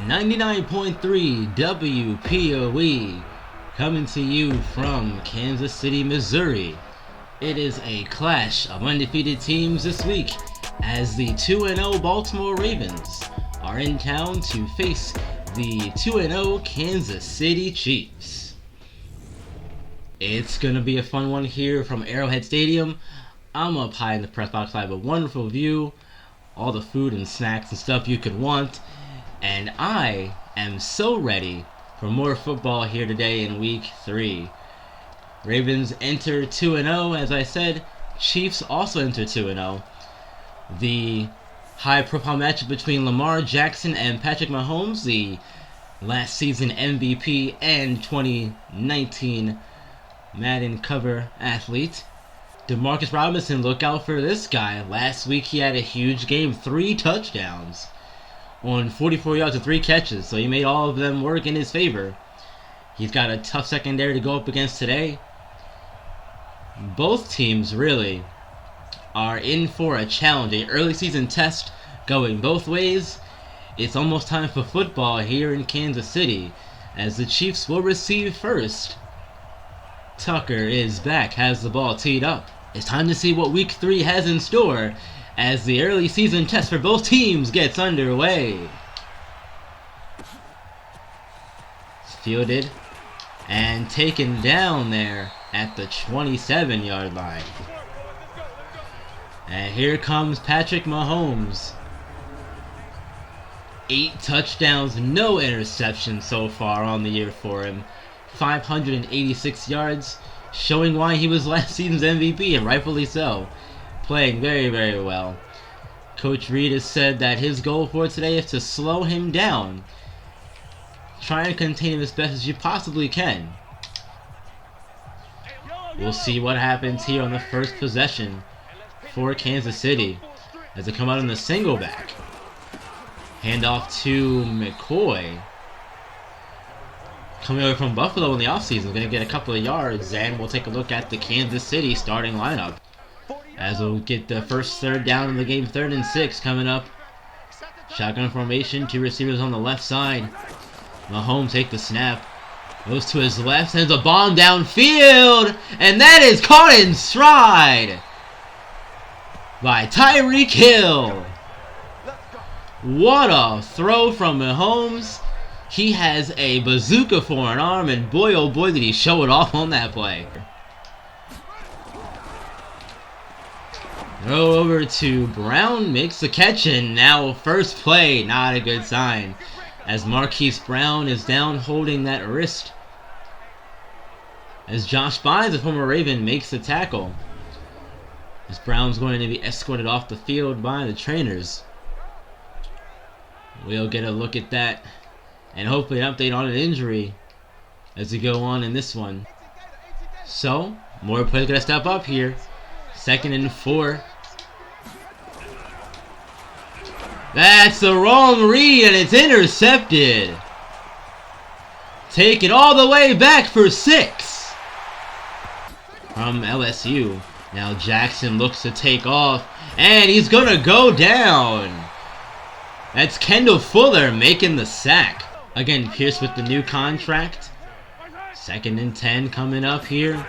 99.3 WPOE, coming to you from Kansas City, Missouri. It is a clash of undefeated teams this week as the 2-0 Baltimore Ravens are in town to face the 2-0 Kansas City Chiefs. It's gonna be a fun one here from Arrowhead Stadium. I'm up high in the press box. I have a wonderful view, all the food and snacks and stuff you could want, and I am so ready for more football here today in week 3. Ravens enter 2-0, as I said. Chiefs also enter 2-0. The high-profile matchup between Lamar Jackson and Patrick Mahomes, the last season MVP and 2019 Madden cover athlete. Demarcus Robinson, look out for this guy. Last week he had a huge game, 3 touchdowns on 44 yards and 3 catches, so he made all of them work in his favor. He's got a tough secondary to go up against today. Both teams really are in for a challenge, an early season test going both ways. It's almost time for football here in Kansas City as the Chiefs will receive first. Tucker is back, has the ball teed up. It's time to see what week 3 has in store as the early season test for both teams gets underway. It's fielded and taken down there at the 27-yard line. And here comes Patrick Mahomes. 8 touchdowns, no interceptions so far on the year for him. 586 yards, showing why he was last season's MVP, and rightfully so. Playing very, very well. Coach Reed has said that his goal for today is to slow him down. Try and contain him as best as you possibly can. We'll see what happens here on the first possession for Kansas City as they come out in the single back. Handoff to McCoy. Coming over from Buffalo in the offseason, going to get a couple of yards, and we'll take a look at the Kansas City starting lineup as we'll get the first third down in the game, 3rd and 6 coming up. Shotgun formation, 2 receivers on the left side. Mahomes take the snap, goes to his left, sends a bomb downfield, and that is caught in stride by Tyreek Hill. What a throw from Mahomes. He has a bazooka for an arm, and boy oh boy did he show it off on that play. Throw over to Brown, makes the catch, and now first play, not a good sign, as Marquise Brown is down holding that wrist. As Josh Bynes, a former Raven, makes the tackle. As Brown's going to be escorted off the field by the trainers. We'll get a look at that and hopefully an update on an injury as we go on in this one. So, more players going to step up here. 2nd and 4. That's the wrong read, and it's intercepted. Take it all the way back for 6 from LSU. Now Jackson looks to take off, and he's going to go down. That's Kendall Fuller making the sack. Again, Pierce with the new contract. 2nd and 10 coming up here.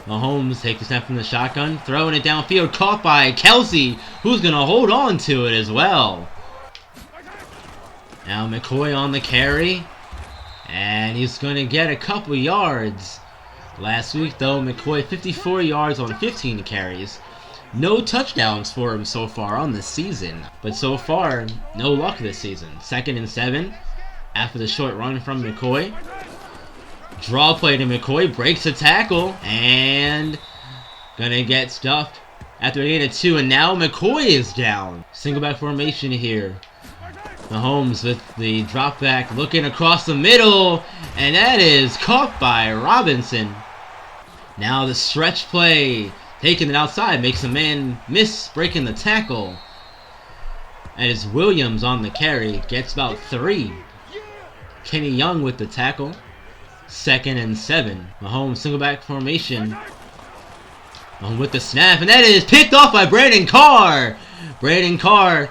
Mahomes takes a snap from the shotgun, throwing it downfield, caught by Kelsey, who's going to hold on to it as well. Now McCoy on the carry, and he's going to get a couple yards. Last week, though, McCoy 54 yards on 15 carries. No touchdowns for him so far on the season, but so far, no luck this season. 2nd and 7 after the short run from McCoy. Draw play to McCoy, breaks a tackle, and gonna get stuffed after he hit a 2, and now McCoy is down. Single back formation here. Mahomes with the drop back, looking across the middle, and that is caught by Robinson. Now the stretch play, taking it outside, makes a man miss breaking the tackle. And it's Williams on the carry, gets about 3. Kenny Young with the tackle. 2nd and 7. Mahomes single back formation. With the snap, and that is picked off by Brandon Carr. Brandon Carr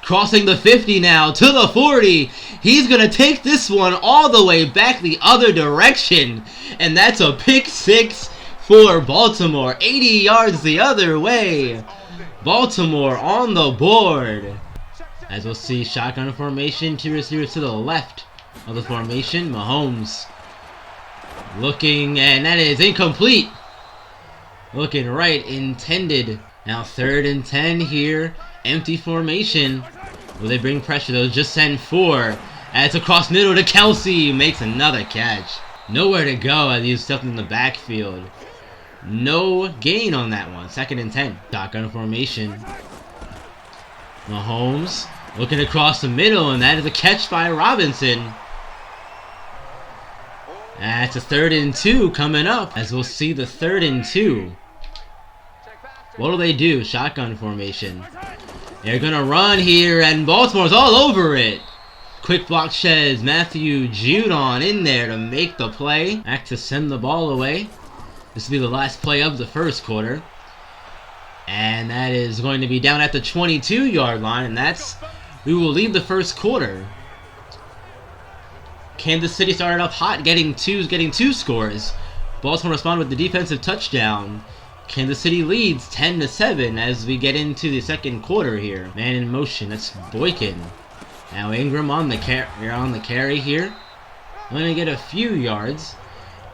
Crossing the 50 now to the 40. He's going to take this one all the way back the other direction. And that's a pick six for Baltimore. 80 yards the other way. Baltimore on the board. As we'll see, shotgun formation, two receivers to the left of the formation. Mahomes looking, and that is incomplete. Looking right, intended. Now 3rd and 10 here. Empty formation. Will they bring pressure? They'll just send 4. As across middle to Kelsey. Makes another catch. Nowhere to go as he's stuffed in the backfield. No gain on that one. 2nd and 10. Shotgun formation. Mahomes looking across the middle, and that is a catch by Robinson. That's a 3rd and 2 coming up, as we'll see the 3rd and 2. What do they do? Shotgun formation. They're gonna run here, and Baltimore's all over it. Quick block sheds. Matthew Judon in there to make the play. Back to send the ball away. This will be the last play of the first quarter. And that is going to be down at the 22-yard line, and we will leave the first quarter. Kansas City started up hot, getting two scores. Baltimore responded with the defensive touchdown. Kansas City leads 10-7 as we get into the second quarter here. Man in motion, that's Boykin. Now Ingram on the carry here. Going to get a few yards.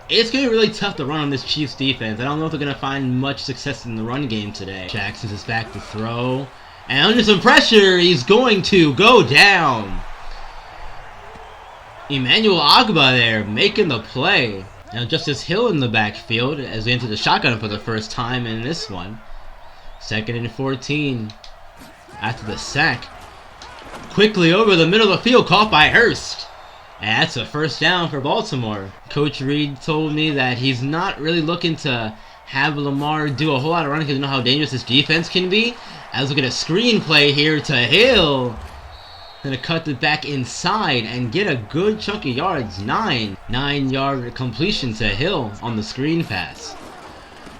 It's going to be really tough to run on this Chiefs defense. I don't know if they're going to find much success in the run game today. Jackson is back to throw. And under some pressure, he's going to go down. Emmanuel Agba there making the play. Now Justice Hill in the backfield as we enter the shotgun for the first time in this one. 2nd and 14 after the sack. Quickly over the middle of the field, caught by Hurst. And that's a first down for Baltimore. Coach Reed told me that he's not really looking to have Lamar do a whole lot of running because you know how dangerous this defense can be. As we get a screen play here to Hill. Gonna cut it back inside and get a good chunk of yards. 9-yard completion to Hill on the screen pass.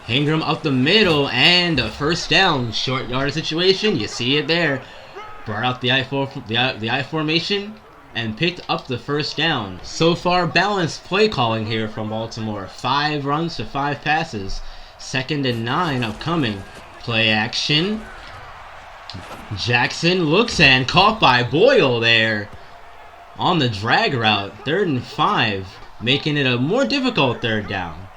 Ingram up the middle and a first down. Short yard situation. You see it there. Brought out the I formation and picked up the first down. So far, balanced play calling here from Baltimore. 5 runs to 5 passes. 2nd and 9 upcoming. Play action. Jackson looks and caught by Boyle there on the drag route. 3rd and 5, making it a more difficult 3rd down.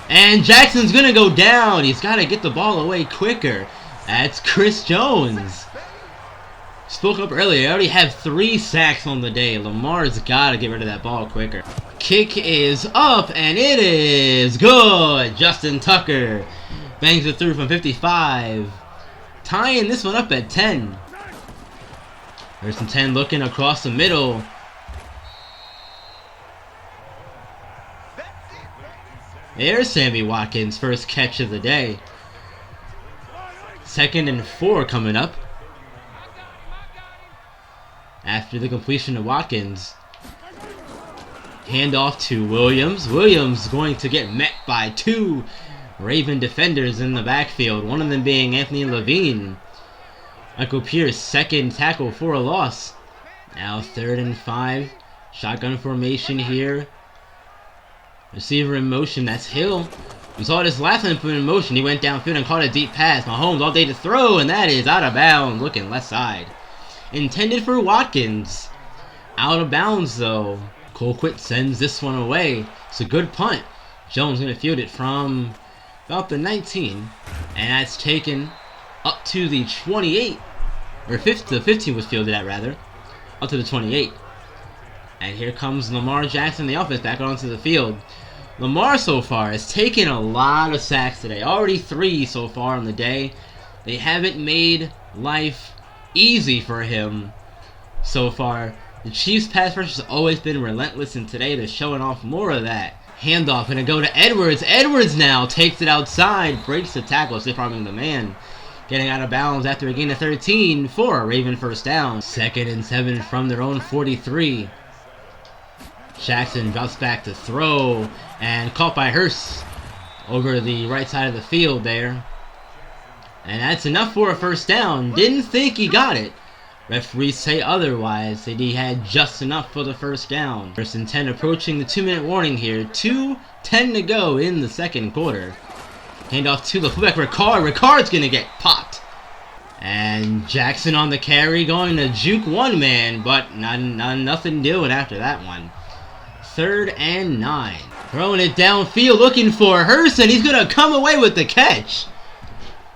And Jackson's gonna go down. He's got to get the ball away quicker. That's Chris Jones. Spoke up earlier. I already have 3 sacks on the day. Lamar's got to get rid of that ball quicker. Kick is up, and it is good. Justin Tucker bangs it through from 55. Tying this one up at 10. There's some 10 looking across the middle. There's Sammy Watkins' first catch of the day. 2nd and 4 coming up. After the completion of Watkins. Handoff to Williams. Williams going to get met by 2 Raven defenders in the backfield. One of them being Anthony Levine. Michael Pierce, 2nd tackle for a loss. Now 3rd and 5. Shotgun formation here. Receiver in motion. That's Hill. We saw this last time in motion. He went downfield and caught a deep pass. Mahomes all day to throw, and that is out of bounds. Looking left side. Intended for Watkins. Out of bounds though. Colquitt sends this one away. It's a good punt. Jones going to field it from about the 19. And that's taken up to the 28. Or 50, the 15 was fielded at rather. Up to the 28. And here comes Lamar Jackson, the offense, back onto the field. Lamar so far has taken a lot of sacks today. Already 3 so far on the day. They haven't made life easy for him so far. The Chiefs' pass rush has always been relentless, and today they're showing off more of that. Handoff gonna go to Edwards. Edwards now takes it outside, breaks the tackle, stiff arming the man. Getting out of bounds after a gain of 13 for a Raven first down. 2nd and 7 from their own 43. Jackson drops back to throw and caught by Hurst over the right side of the field there. And that's enough for a first down. Didn't think he got it. Referees say otherwise, that he had just enough for the first down. First and 10 approaching the 2-minute warning here. 2:10 to go in the second quarter. Handoff to the fullback Ricard. Ricard's going to get popped. And Jackson on the carry going to juke one man, but nothing doing after that one. 3rd and 9. Throwing it downfield looking for Hurst, and he's going to come away with the catch.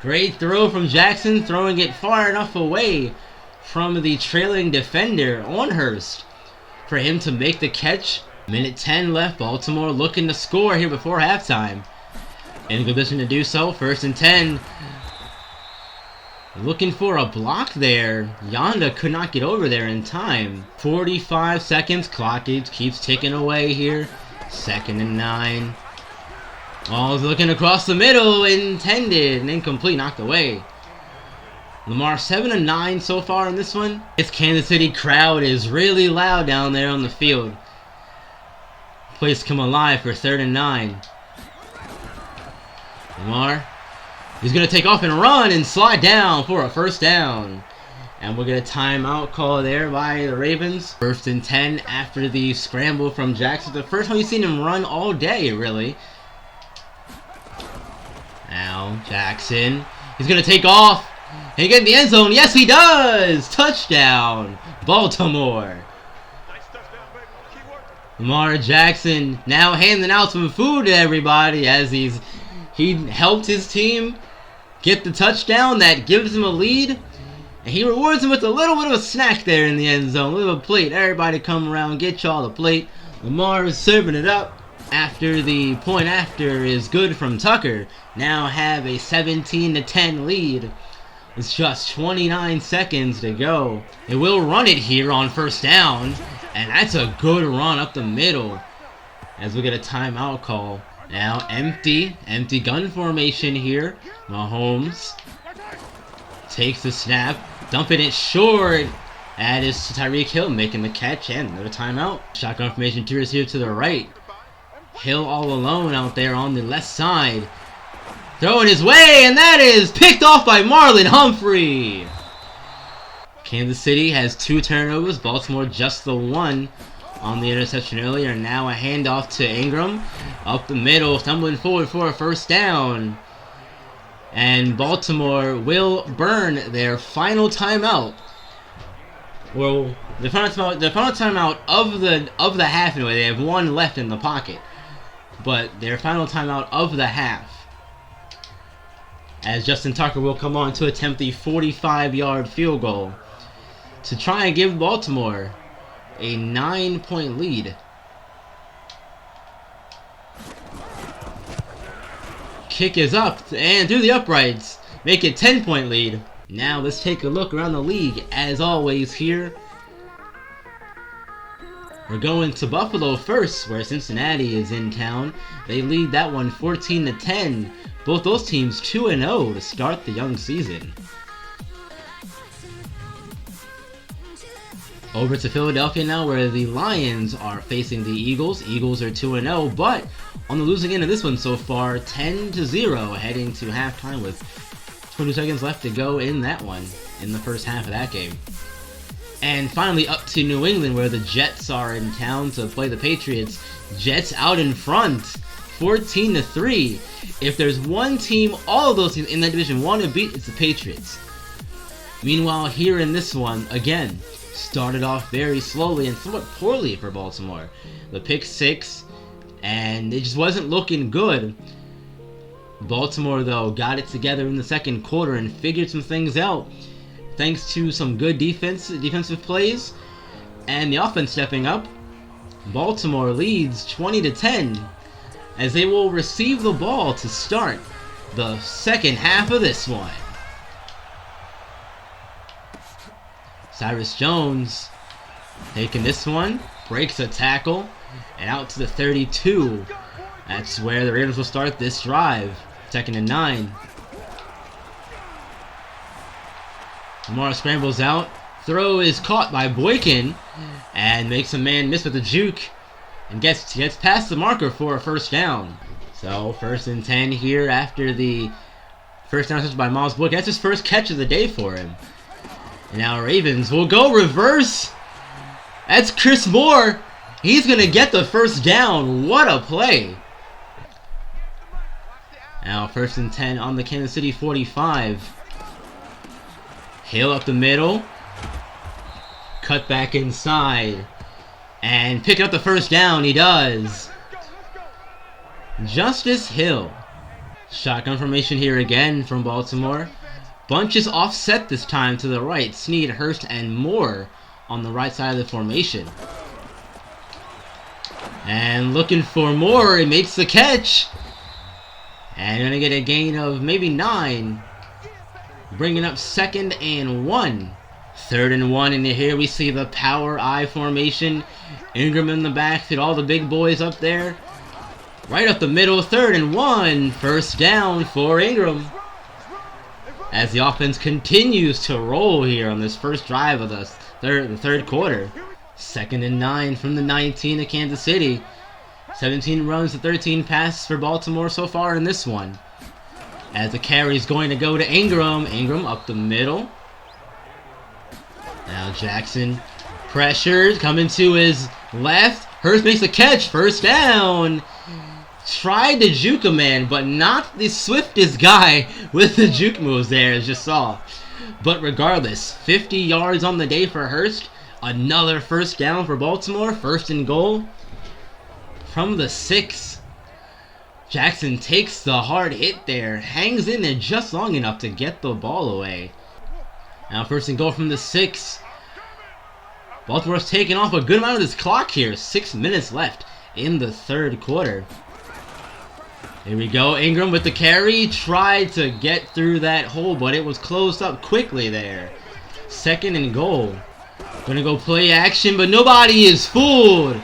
Great throw from Jackson, throwing it far enough away from the trailing defender on Hurst for him to make the catch. Minute 10 left. Baltimore looking to score here before halftime. In a good position to do so. 1st and 10. Looking for a block there. Yonda could not get over there in time. 45 seconds. Clock keeps ticking away here. 2nd and 9. Ball's looking across the middle. Intended and incomplete. Knocked away. Lamar 7-9 so far in this one. This Kansas City crowd is really loud down there on the field. Place come alive for 3rd and 9. Lamar, he's going to take off and run and slide down for a first down. And we'll get a timeout call there by the Ravens. 1st and 10 after the scramble from Jackson. The first time you've seen him run all day, really. Now, Jackson, he's going to take off. And he get in the end zone. Yes, he does! Touchdown, Baltimore. Lamar Jackson now handing out some food to everybody as he helped his team get the touchdown that gives him a lead. And he rewards him with a little bit of a snack there in the end zone. A little plate. Everybody come around, get y'all the plate. Lamar is serving it up. After the point after is good from Tucker. Now have a 17-10 lead. It's just 29 seconds to go. They will run it here on first down. And that's a good run up the middle. As we get a timeout call. Now empty gun formation here. Mahomes takes the snap. Dumping it short. That is Tyreek Hill making the catch and another timeout. Shotgun formation is here to the right. Hill all alone out there on the left side. Throwing his way, and that is picked off by Marlon Humphrey. Kansas City has 2 turnovers. Baltimore just the 1 on the interception earlier. Now a handoff to Ingram. Up the middle, stumbling forward for a first down. And Baltimore will burn their final timeout. Well, the final timeout of the half anyway. They have 1 left in the pocket. But their final timeout of the half. As Justin Tucker will come on to attempt the 45-yard field goal to try and give Baltimore a 9-point lead. Kick is up and through the uprights. Make it 10-point lead. Now let's take a look around the league. As always here, we're going to Buffalo first, where Cincinnati is in town. They lead that one 14-10. Both those teams 2-0 to start the young season. Over to Philadelphia now, where the Lions are facing the Eagles. Eagles are 2-0, but on the losing end of this one so far, 10-0, heading to halftime with 20 seconds left to go in that one, in the first half of that game. And finally up to New England, where the Jets are in town to play the Patriots. Jets out in front, 14-3. If there's one team, all of those teams in that division want to beat, it's the Patriots. Meanwhile, here in this one, again, started off very slowly and somewhat poorly for Baltimore. The pick 6, and it just wasn't looking good. Baltimore, though, got it together in the second quarter and figured some things out, thanks to some good defensive plays, and the offense stepping up. Baltimore leads 20-10, as they will receive the ball to start the second half of this one. Cyrus Jones taking this one, breaks a tackle, and out to the 32. That's where the Raiders will start this drive. 2nd and 9. Lamar scrambles out. Throw is caught by Boykin and makes a man miss with a juke and gets past the marker for a first down. So 1st and 10 here after the First down touch by Miles Boyd. That's his first catch of the day for him. And now Ravens will go reverse. That's Chris Moore. He's going to get the first down. What a play. Now 1st and 10 on the Kansas City 45. Hill up the middle. Cut back inside. And pick up the first down. He does. Justice Hill. Shotgun formation here again from Baltimore. Bunches offset this time to the right. Snead, Hurst, and Moore on the right side of the formation. And looking for Moore. He makes the catch. And going to get a gain of maybe 9. Bringing up 2nd and 1. 3rd and 1. And here we see the power I formation. Ingram in the backfield. All the big boys up there. Right up the middle. 3rd and 1. First down for Ingram. As the offense continues to roll here on this first drive of the third quarter. 2nd and 9 from the 19 of Kansas City. 17 runs to 13 passes for Baltimore so far in this one. As the carry is going to go to Ingram. Ingram up the middle. Now Jackson pressures, coming to his left. Hurst makes a catch. First down. Tried to juke a man, but not the swiftest guy with the juke moves there, as you saw. But regardless, 50 yards on the day for Hurst. Another first down for Baltimore. 1st and goal from the 6. Jackson takes the hard hit there. Hangs in there just long enough to get the ball away. Now 1st and goal from the 6. Baltimore's taking off a good amount of this clock here. 6 minutes left in the 3rd quarter. Here we go. Ingram with the carry. Tried to get through that hole, but it was closed up quickly there. 2nd and goal. Gonna go play action, but nobody is fooled.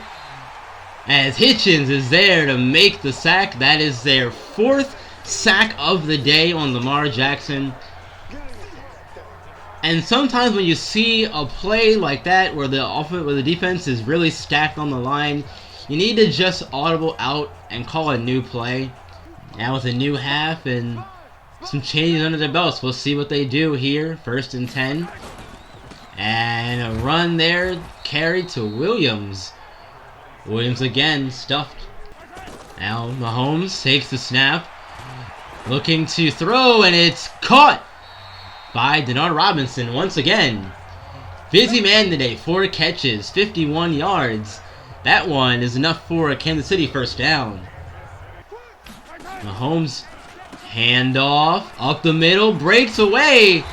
As Hitchens is there to make the sack. That is their 4th sack of the day on Lamar Jackson. And sometimes when you see a play like that where the defense is really stacked on the line, you need to just audible out and call a new play. Now with a new half and some changes under their belts, we'll see what they do here. 1st and 10. And a run there, carry to Williams. Williams again, stuffed. Now Mahomes takes the snap. Looking to throw, and it's caught by Denard Robinson once again. Busy man today, 4 catches, 51 yards. That one is enough for a Kansas City first down. Mahomes, handoff, up the middle, breaks away.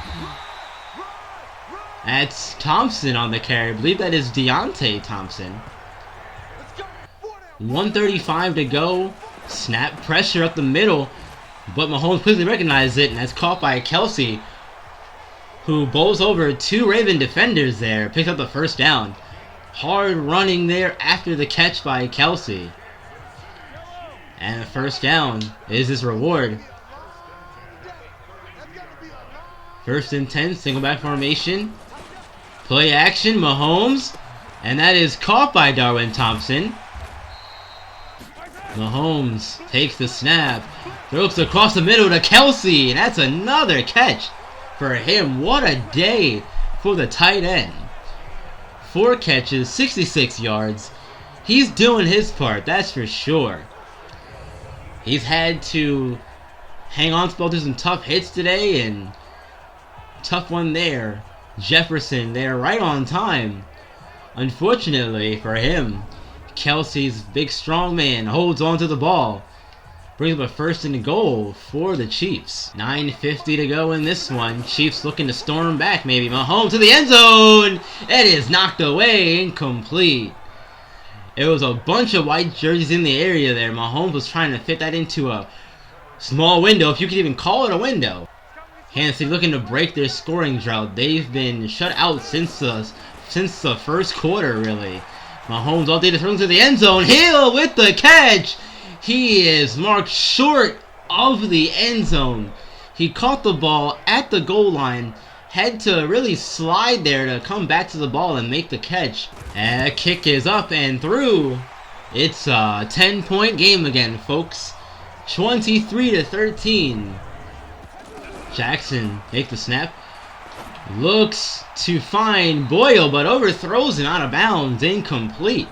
That's Thompson on the carry. I believe that is Deontay Thompson. 1:35 to go. Snap pressure up the middle. But Mahomes quickly recognized it, and that's caught by Kelsey, who bowls over 2 Raven defenders there. Picks up the first down. Hard running there after the catch by Kelsey. And the first down is his reward. 1st and 10, single back formation. Play action, Mahomes. And that is caught by Darwin Thompson. Mahomes takes the snap. Throws across the middle to Kelsey. And that's another catch for him. What a day for the tight end. 4 catches, 66 yards. He's doing his part, that's for sure. He's had to hang on to some tough hits today, and tough one there. Jefferson there right on time. Unfortunately for him, Kelsey's big strong man holds on to the ball. Brings up a 1st and goal for the Chiefs. 9:50 to go in this one. Chiefs looking to storm back maybe. Mahomes to the end zone. It is knocked away, incomplete. It was a bunch of white jerseys in the area there. Mahomes was trying to fit that into a small window, if you could even call it a window. Kansas City looking to break their scoring drought. They've been shut out since the 1st quarter, really. Mahomes all day to throw to the end zone. Hill with the catch. He is marked short of the end zone. He caught the ball at the goal line. Had to really slide there to come back to the ball and make the catch. And the kick is up and through. It's a 10-point game again, folks. 23-13. Jackson make the snap. Looks to find Boyle, but overthrows and out of bounds. Incomplete.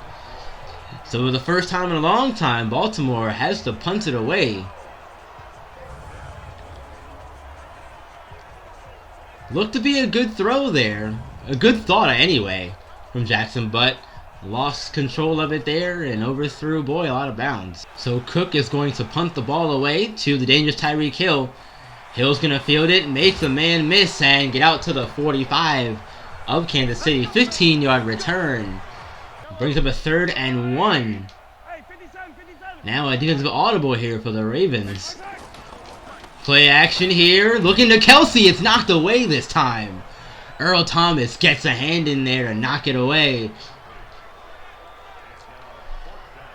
So for the first time in a long time, Baltimore has to punt it away. Looked to be a good throw there. A good thought anyway from Jackson, but lost control of it there and overthrew Boyle out of bounds. So Cook is going to punt the ball away to the dangerous Tyreek Hill. Hill's going to field it, make the man miss, and get out to the 45 of Kansas City. 15-yard return. Brings up a 3rd and 1. Now a defensive audible here for the Ravens. Play action here. Looking to Kelsey. It's knocked away this time. Earl Thomas gets a hand in there to knock it away.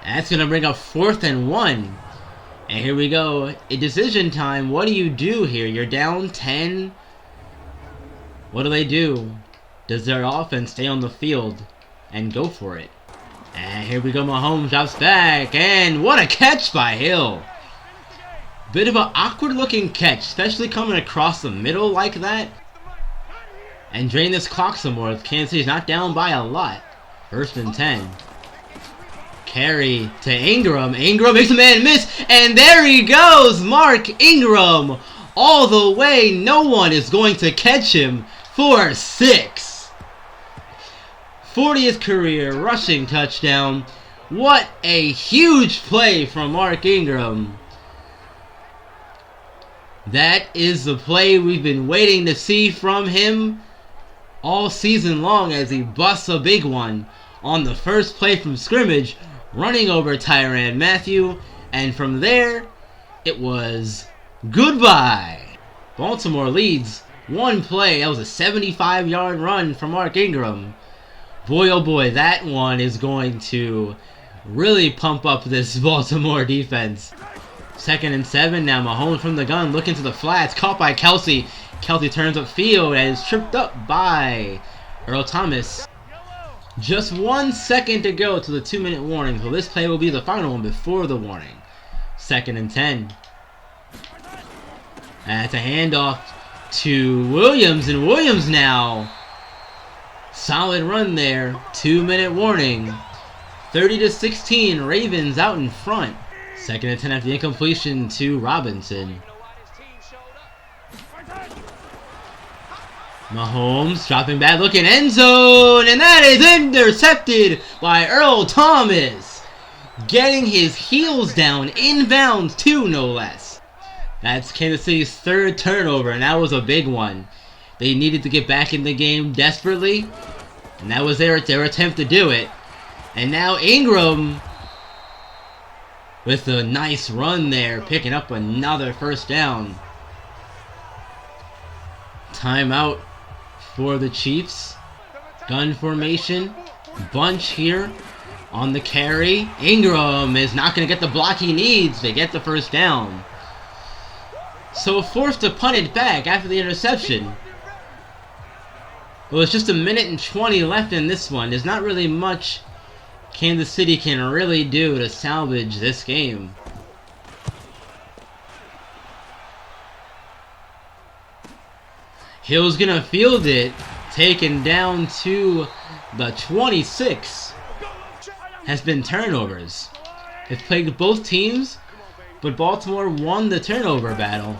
That's going to bring up 4th and 1. And here we go. A decision time. What do you do here? You're down 10. What do? Does their offense stay on the field and go for it? And here we go. Mahomes drops back. And what a catch by Hill. Bit of an awkward looking catch, especially coming across the middle like that. And drain this clock some more. Kansas City's not down by a lot. 1st and 10. Carry to Ingram. Ingram makes a man miss. And there he goes. Mark Ingram. All the way. No one is going to catch him for 6. 40th career rushing touchdown. What a huge play from Mark Ingram. That is the play we've been waiting to see from him all season long, as he busts a big one on the first play from scrimmage, running over Tyrann Mathieu, and from there, it was goodbye. Baltimore leads one play. That was a 75-yard run from Mark Ingram. Boy, oh boy, that one is going to really pump up this Baltimore defense. 2nd and 7 now. Mahomes from the gun, looking to the flats, caught by Kelsey. Kelsey turns upfield and is tripped up by Earl Thomas. Just 1 second to go to the 2-minute warning, so this play will be the final one before the warning. 2nd and 10. That's a handoff to Williams, and Williams now. Solid run there. 2-minute warning. 30-16, Ravens out in front. 2nd and 10 after the incompletion to Robinson. Mahomes dropping back, looking end zone, and that is intercepted by Earl Thomas. Getting his heels down, inbounds too, no less. That's Kansas City's 3rd turnover, and that was a big one. They needed to get back in the game desperately, and that was their attempt to do it. And now Ingram with a nice run there, picking up another 1st down. Timeout for the Chiefs. Gun formation. Bunch here on the carry. Ingram is not going to get the block he needs to get the 1st down. So forced to punt it back after the interception. Well, it's just 1:20 left in this one. There's not really much Kansas City can really do to salvage this game. Hill's gonna field it, taken down to the 26. Has been turnovers. It's plagued both teams, but Baltimore won the turnover battle.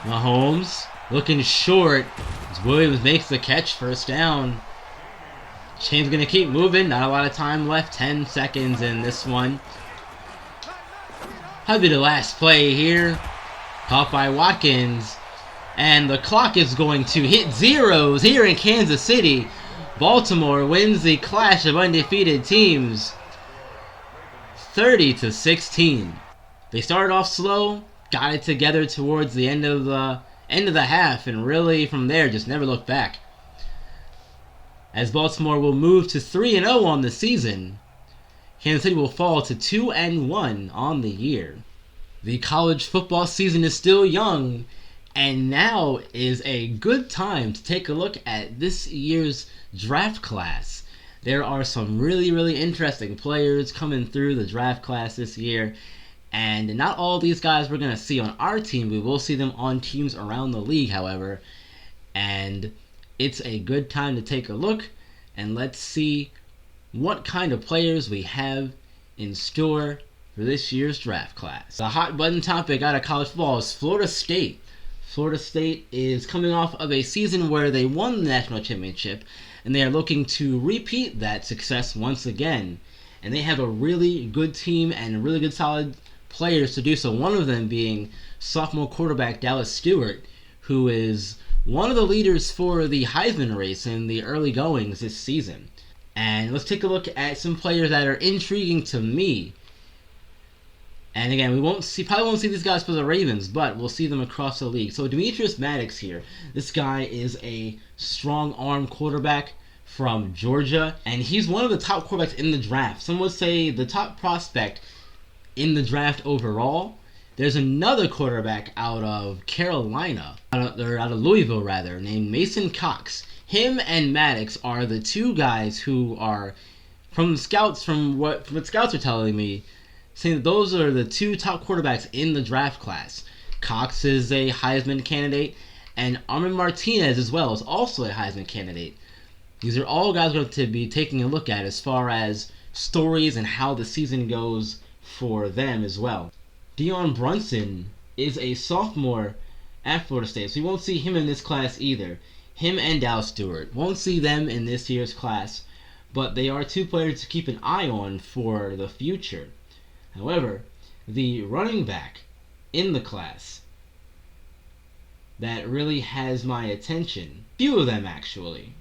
Mahomes looking short as Williams makes the catch, 1st down. Chain's gonna keep moving, not a lot of time left, 10 seconds in this one. That'll be the last play here. Caught by Watkins. And the clock is going to hit zeros here in Kansas City. Baltimore wins the clash of undefeated teams, 30-16. They started off slow, got it together towards the end of the half, and really from there just never looked back. As Baltimore will move to 3-0 on the season, Kansas City will fall to 2-1 on the year. The college football season is still young, and now is a good time to take a look at this year's draft class. There are some really, really interesting players coming through the draft class this year, And not all these guys we're going to see on our team. We will see them on teams around the league, however. And it's a good time to take a look and let's see what kind of players we have in store for this year's draft class. The hot button topic out of college football is Florida State. Florida State is coming off of a season where they won the national championship, and they are looking to repeat that success once again. And they have a really good team and really good solid players to do so, one of them being sophomore quarterback Dallas Stewart, who is one of the leaders for the Heisman race in the early goings this season. And let's take a look at some players that are intriguing to me. And again, probably won't see these guys for the Ravens, but we'll see them across the league. So Demetrius Maddox here. This guy is a strong arm quarterback from Georgia, and he's one of the top quarterbacks in the draft. Some would say the top prospect in the draft overall. There's another quarterback out of Carolina, out of Louisville rather, named Mason Cox. Him and Maddox are the two guys who are, from what scouts are telling me, saying that those are the two top quarterbacks in the draft class. Cox is a Heisman candidate, and Armin Martinez as well is also a Heisman candidate. These are all guys we're going to be taking a look at as far as stories and how the season goes for them as well. Dion Brunson is a sophomore at Florida State, so you won't see him in this class either. Him and Dallas Stewart. Won't see them in this year's class, but they are two players to keep an eye on for the future. However, the running back in the class that really has my attention, few of them actually.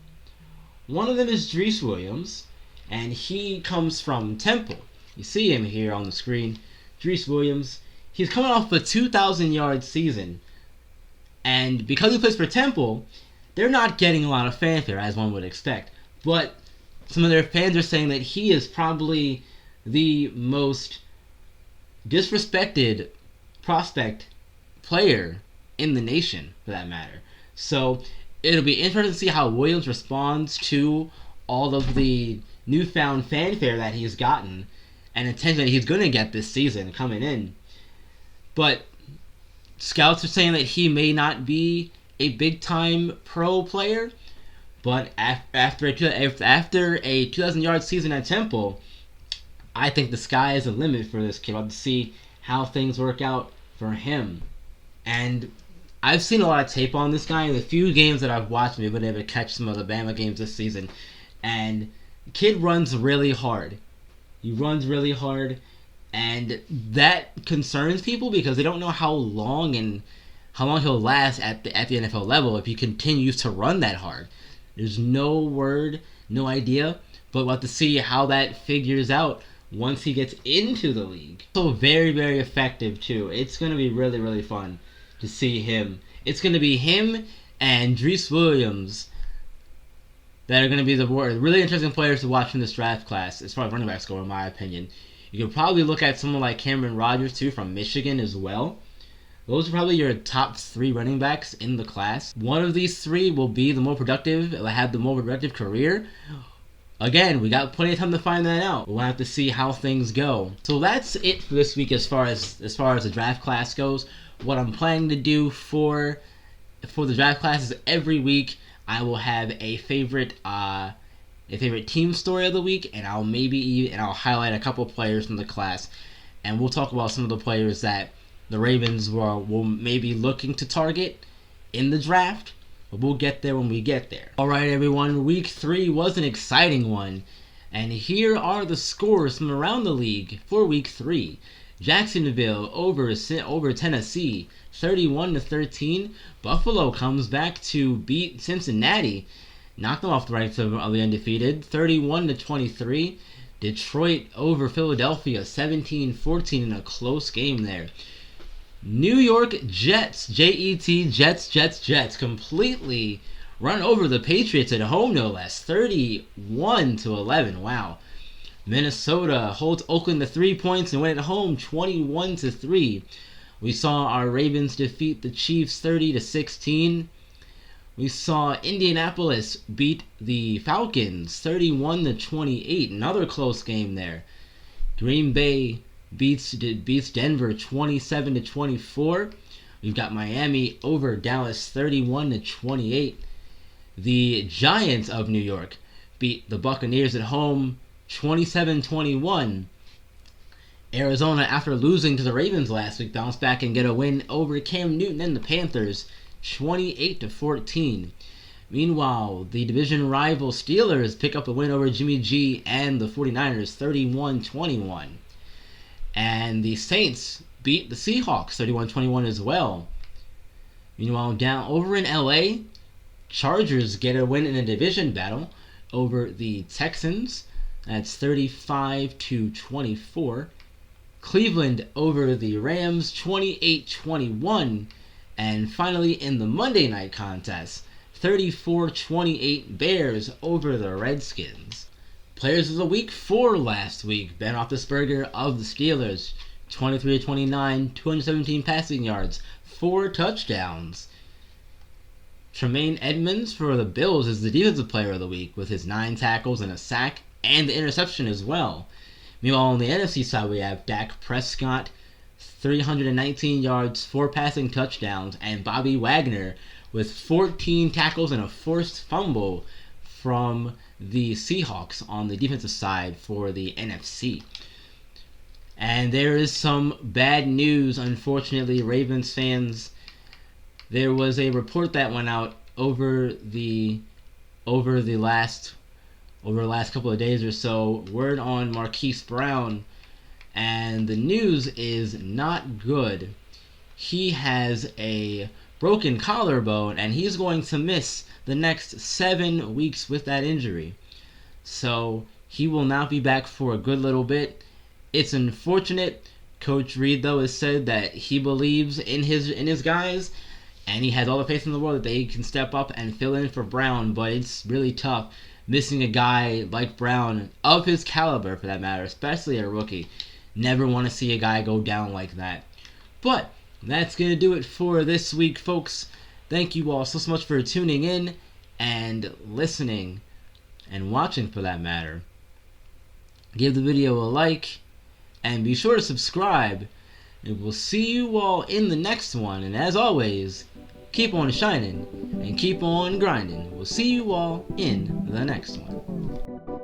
One of them is Dries Williams, and he comes from Temple. You see him here on the screen. Dries Williams. He's coming off a 2,000-yard season, and because he plays for Temple, they're not getting a lot of fanfare, as one would expect. But some of their fans are saying that he is probably the most disrespected prospect player in the nation, for that matter. So it'll be interesting to see how Williams responds to all of the newfound fanfare that he's gotten and attention that he's going to get this season coming in. But scouts are saying that he may not be a big-time pro player, but after a 2,000-yard season at Temple, I think the sky is the limit for this kid. I'll have to see how things work out for him. And I've seen a lot of tape on this guy in the few games that I've watched. I've been able to catch some of the Bama games this season. And the kid runs really hard. He runs really hard. And that concerns people because they don't know how long he'll last at the NFL level if he continues to run that hard. There's no word, no idea. But we'll have to see how that figures out once he gets into the league. So very, very effective too. It's going to be really, really fun to see him. It's going to be him and Dries Williams that are going to be the really interesting players to watch in this draft class as far as running backs go, in my opinion. You could probably look at someone like Cameron Rodgers too from Michigan as well. Those are probably your top 3 running backs in the class. One of these 3 will be the more productive, will have the more productive career. Again, we got plenty of time to find that out. We'll have to see how things go. So that's it for this week as far as the draft class goes. What I'm planning to do for the draft class is every week I will have a favorite team story of the week, and I'll highlight a couple players from the class, and we'll talk about some of the players that the Ravens will maybe looking to target in the draft. But we'll get there when we get there. Alright everyone, week 3 was an exciting one. And here are the scores from around the league for week 3. Jacksonville over Tennessee, 31-13. Buffalo comes back to beat Cincinnati, knocked them off the ranks of the undefeated, 31-23. Detroit over Philadelphia, 17-14 in a close game there. New York Jets, Jets, completely run over the Patriots at home, no less, 31-11. Wow. Minnesota holds Oakland to 3 points and went at home, 21-3. We saw our Ravens defeat the Chiefs, 30-16. We saw Indianapolis beat the Falcons, 31-28. Another close game there. Green Bay beats Denver 27-24. We've got Miami over Dallas 31-28. The Giants of New York beat the Buccaneers at home 27-21. Arizona, after losing to the Ravens last week, bounced back and get a win over Cam Newton and the Panthers 28-14. Meanwhile, the division rival Steelers pick up a win over Jimmy G and the 49ers 31-21. And the Saints beat the Seahawks 31-21 as well. Meanwhile, down over in LA, Chargers get a win in a division battle over the Texans. That's 35-24. Cleveland over the Rams 28-21. And finally, in the Monday night contest, 34-28 Bears over the Redskins. Players of the week for last week: Ben Roethlisberger of the Steelers, 23-29, 217 passing yards, 4 touchdowns. Tremaine Edmonds for the Bills is the defensive player of the week with his 9 tackles and a sack and the interception as well. Meanwhile, on the NFC side, we have Dak Prescott, 319 yards, 4 passing touchdowns, and Bobby Wagner with 14 tackles and a forced fumble from the Seahawks on the defensive side for the NFC. And there is some bad news, unfortunately, Ravens fans. There was a report that went out over the last couple of days or so, word on Marquise Brown, and the news is not good. He has a broken collarbone, and he's going to miss the next 7 weeks with that injury. So he will not be back for a good little bit. It's unfortunate. Coach Reed, though, has said that he believes in his guys, and he has all the faith in the world that they can step up and fill in for Brown, but it's really tough missing a guy like Brown, of his caliber for that matter, especially a rookie. Never want to see a guy go down like that. But that's going to do it for this week, folks. Thank you all so much for tuning in and listening and watching for that matter. Give the video a like and be sure to subscribe. And we'll see you all in the next one. And as always, keep on shining and keep on grinding. We'll see you all in the next one.